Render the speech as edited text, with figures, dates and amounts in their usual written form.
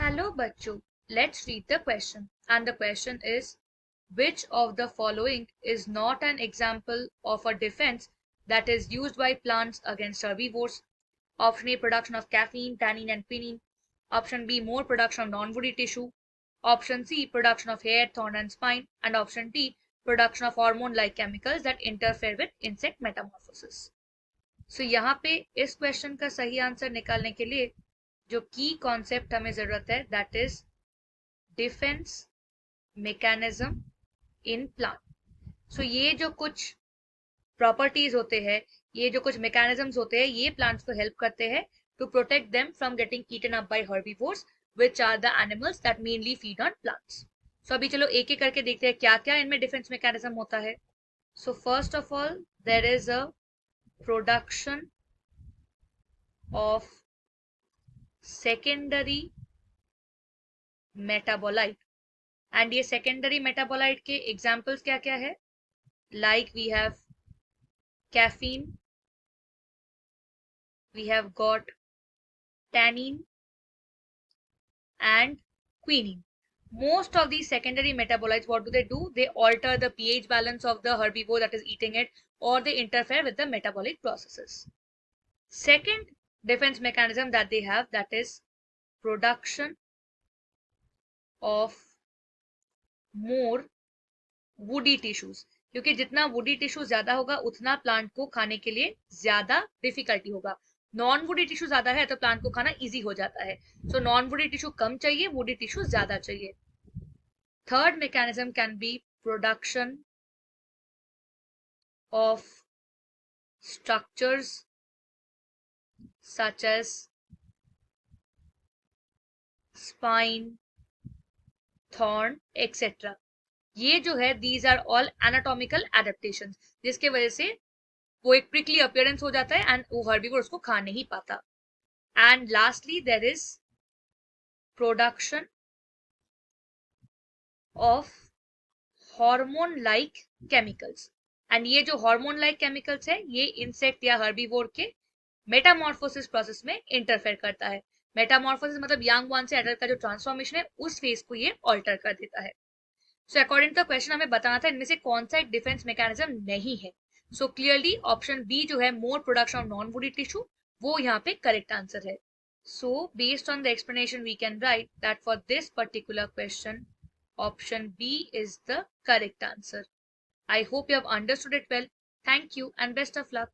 Hello बच्चों, let's read the question. And the question is, which of the following is not an example of a defense that is used by plants against herbivores? Option A, production of caffeine, tannin and quinine. Option B, more production of non-woody tissue. Option C, production of hair, thorn and spine. And option D, production of hormone-like chemicals that interfere with insect metamorphosis. So यहाँ पे इस question का सही answer निकालने के लिए जो की कॉन्सेप्ट हमें जरूरत है that is defence mechanism in plant. So ये जो कुछ प्रॉपर्टीज होते हैं, ये जो कुछ मैकेनिज्म्स होते हैं, ये प्लांट्स को हेल्प करते हैं to protect them from getting eaten up by herbivores which are the animals that mainly feed on plants. So अभी चलो एक एक करके देखते हैं क्या क्या इनमें डिफेंस मैकेनिज्म होता है। So first of all there is a production of secondary metabolite. And ये सेकेंडरी मेटाबोलाइट के एग्जांपल्स क्या क्या है? Like we have caffeine, we have got tannin and quinine. Most of these secondary metabolites, what do? They alter the pH balance of the herbivore that is eating it, or they interfere with the metabolic processes. Second defense mechanism that they have, that is production of more woody tissues. क्योंकि जितना woody tissue ज्यादा होगा उतना plant को खाने के लिए ज्यादा डिफिकल्टी होगा। नॉन वुडी टिश्यू ज्यादा है तो प्लांट को खाना इजी हो जाता है। सो नॉन वुडी टिश्यू कम चाहिए, वुडी टिश्यू ज्यादा चाहिए। Third mechanism can be production of structures such as spine, thorn etcetera. ये जो है these are all anatomical adaptation, जिसके वजह से वो एक प्रिकली अपीयरेंस हो जाता है एंड वो हर्बीवर उसको खा नहीं पाता। And lastly there is production of hormone like chemicals. And ये जो हार्मोन लाइक केमिकल्स है ये इंसेक्ट या हर्बीवोर के मेटामॉर्फोसिस प्रोसेस में इंटरफेयर करता है। मेटामॉर्फोसिस मतलब यंग वन से एडल्ट का जो ट्रांसफॉर्मेशन है उस फेज को ये ऑल्टर कर देता है। So according to the question हमें बताना था इनमें से कौन सा एक डिफेंस मैकेनिज्म नहीं है। सो क्लियरली ऑप्शन बी जो है more production of non woody tissue, वो यहाँ पे करेक्ट आंसर है। So based on the explanation we can write that for this particular question option B is the correct answer. I hope you have understood it well. Thank you and best of luck.